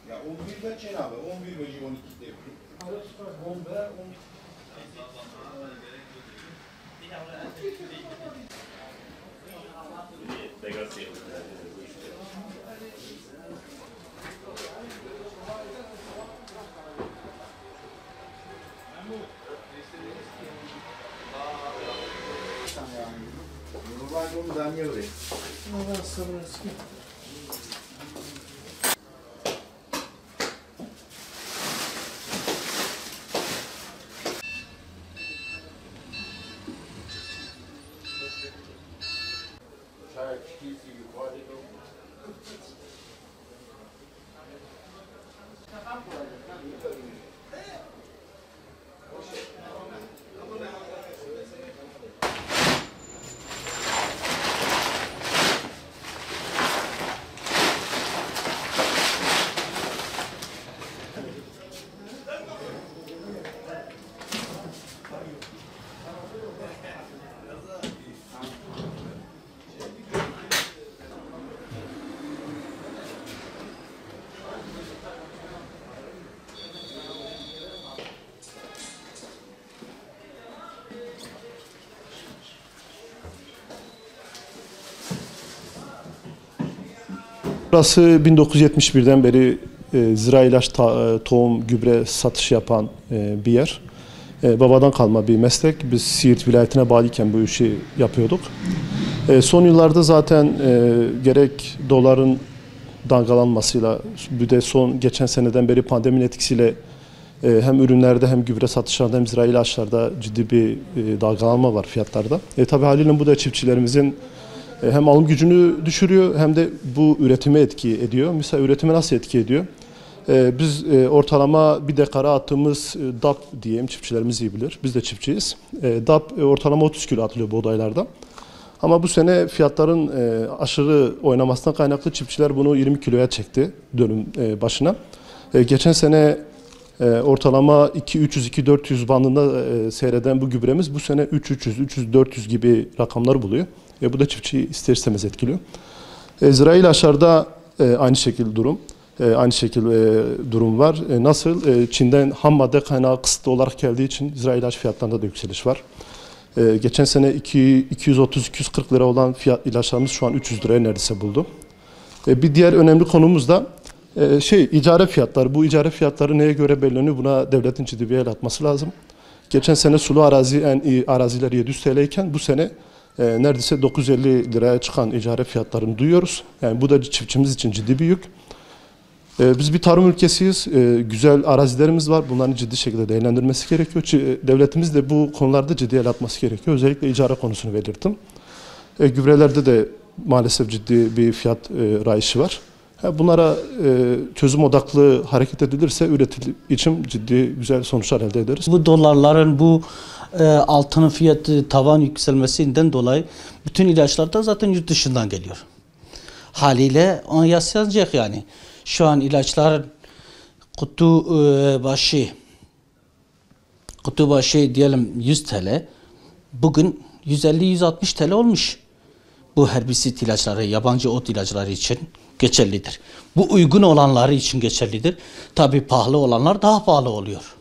Ya 11'de Cenab-ı 11 ve 12'de yapıyor. 10 ve 12. Burası 1971'den beri zira ilaç, tohum, gübre satışı yapan bir yer. Babadan kalma bir meslek. Biz Siirt vilayetine bağlıyken bu işi yapıyorduk. Son yıllarda zaten gerek doların dalgalanmasıyla, bir de geçen seneden beri pandeminin etkisiyle hem ürünlerde hem gübre satışlarda hem zira ilaçlarda ciddi bir dalgalanma var fiyatlarda. Tabii haliyle bu da çiftçilerimizin hem alım gücünü düşürüyor hem de bu üretime etki ediyor. Mesela üretime nasıl etki ediyor? Biz ortalama bir dekara attığımız DAP diyeyim, çiftçilerimiz iyi bilir. Biz de çiftçiyiz. DAP ortalama 30 kilo atılıyor buğdaylardan. Ama bu sene fiyatların aşırı oynamasından kaynaklı çiftçiler bunu 20 kiloya çekti dönüm başına. Geçen sene ortalama 2.300-2.400 bandında seyreden bu gübremiz bu sene 3.300-3.400 gibi rakamlar buluyor. Bu da çiftçiyi ister istemez etkiliyor. Zira ilaçlarda aynı şekilde durum var. Nasıl? Çin'den ham madde kaynağı kısıtlı olarak geldiği için zira ilaç fiyatlarında da yükseliş var. Geçen sene 230-240 lira olan ilaçlarımız şu an 300 liraya neredeyse buldu. Bir diğer önemli konumuz da icare fiyatları. Bu icare fiyatları neye göre belirleniyor? Buna devletin ciddi bir el atması lazım. Geçen sene sulu arazi en iyi araziler 700 TL iken bu sene neredeyse 950 liraya çıkan icare fiyatlarını duyuyoruz. Yani bu da çiftçimiz için ciddi bir yük. Biz bir tarım ülkesiyiz. Güzel arazilerimiz var. Bunların ciddi şekilde değerlendirilmesi gerekiyor. Devletimiz de bu konularda ciddi el atması gerekiyor. Özellikle icare konusunu belirttim. Gübrelerde de maalesef ciddi bir fiyat rayışı var. Bunlara çözüm odaklı hareket edilirse üretim için ciddi güzel sonuçlar elde ederiz. Bu dolarların, bu altının fiyatı tavan yükselmesinden dolayı bütün ilaçlar da zaten yurt dışından geliyor. Haliyle ona yansıyacak yani. Şu an ilaçların kutu başı diyelim 100 TL. Bugün 150-160 TL olmuş. Bu herbisit ilaçları, yabancı ot ilaçları için geçerlidir. Bu uygun olanları için geçerlidir. Tabii pahalı olanlar daha pahalı oluyor.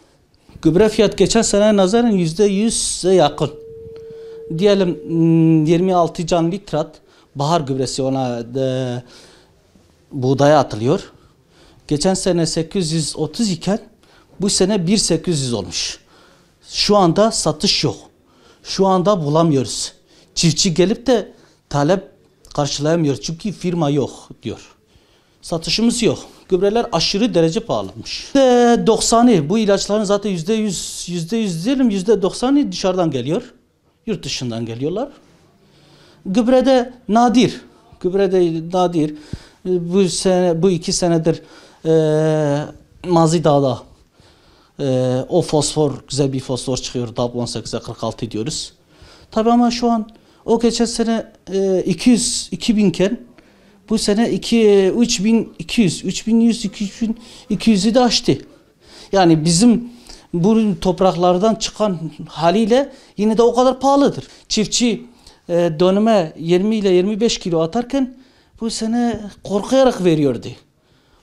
Gübre fiyat geçen sene nazaran %100'e yakın. Diyelim 26 can litrat bahar gübresi ona buğdaya atılıyor. Geçen sene 830 iken bu sene 1800 olmuş. Şu anda satış yok. Şu anda bulamıyoruz. Çiftçi gelip de talep karşılayamıyor çünkü firma yok diyor. Satışımız yok. Gübreler aşırı derece pahalanmış. %90'ı bu ilaçların zaten %100 diyelim %90'ı dışarıdan geliyor. Yurt dışından geliyorlar. Gübrede nadir. Bu 2 senedir Mazi Dağ'da o fosfor, güzel bir fosfor çıkıyor. DAP 18'e 46 diyoruz. Tabii ama şu an o geçen sene 2000 iken bu sene 3200, 3100, 2200'ü de aştı. Yani bizim bu topraklardan çıkan haliyle yine de o kadar pahalıdır. Çiftçi dönüme 20 ile 25 kilo atarken bu sene korkayarak veriyordu.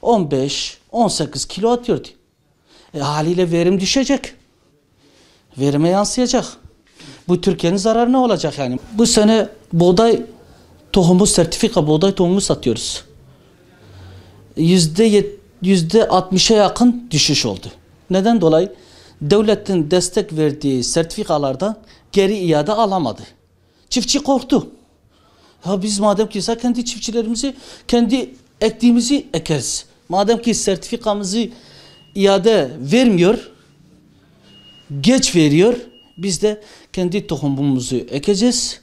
15-18 kilo atıyordu. Haliyle verim düşecek. Verime yansıyacak. Bu Türkiye'nin zararı ne olacak yani? Bu sene buğday tohumu, sertifika buğday tohumu satıyoruz. %60'a yakın düşüş oldu. Neden dolayı? Devletin destek verdiği sertifikalardan geri iade alamadı. Çiftçi korktu. Ya biz madem ki kendi çiftçilerimizi, kendi ektiğimizi ekeriz. Madem ki sertifikamızı iade vermiyor, geç veriyor, biz de kendi tohumumuzu ekeceğiz.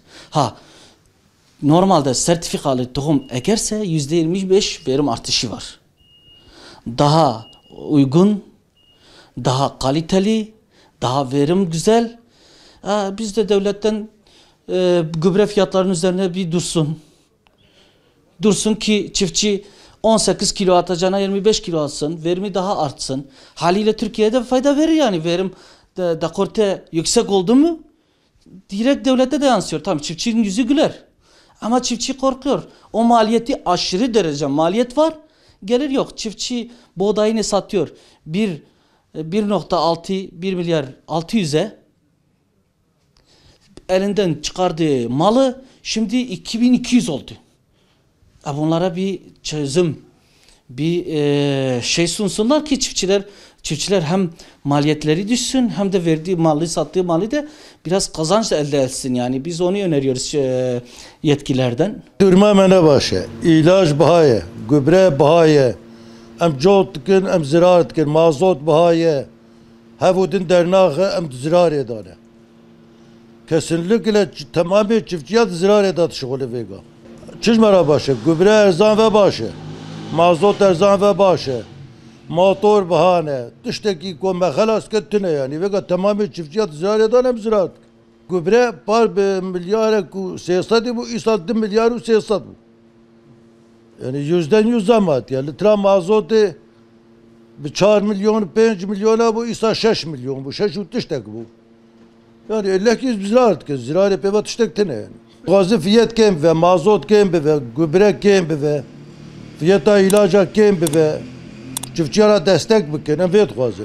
Normalde sertifikalı tohum ekerse %25 verim artışı var. Daha uygun, daha kaliteli, daha verim güzel. Biz de devletten gübre fiyatlarının üzerine bir dursun. Dursun ki çiftçi 18 kilo atacağına 25 kilo atsın. Verimi daha artsın. Haliyle Türkiye'de fayda verir yani. Verim dekolte yüksek oldu mu direkt devlete de yansıyor. Tamam, çiftçinin yüzü güler. Ama çiftçi korkuyor. O maliyeti aşırı derece maliyet var. Gelir yok. Çiftçi buğdayını satıyor. 1.6 1 milyar 600'e elinden çıkardığı malı şimdi 2200 oldu. Bunlara bir çözüm, bir şey sunsunlar ki çiftçiler hem maliyetleri düşsün hem de verdiği malı, sattığı malı da biraz kazanç elde etsin. Yani biz onu öneriyoruz yetkilerden. Durma mene başı, ilaç bahaye, gübre bahaye, em cot dikin, em ziraat dikin, mazot bahaye, hevudin dernahı em ziraat edane. Kesinlikle tamamı çiftçiyat ziraat edat şغل vega. Çizmara başı, gübre erzan ve başı, mazot erzan ve başı, motor bahane, tişteki komme halas kettine yani vega tamamı çiftçiyat ziraat edan em ziraat. Gübre par be milyar ku siyaseti bu isat 2 milyar siyasat bu. Yani %100 zamat yani litre mazotu 4 milyon 5 milyona bu isa 6 milyon bu 6 tiştek bu. Yani 50 ziraat ki ziraat peva tiştek tane yani. Gazı fiyat kem ve mazot kem ve gübre kem ve fiyata ilaca kem ve çiftçilere destek bükene fiyat gazı.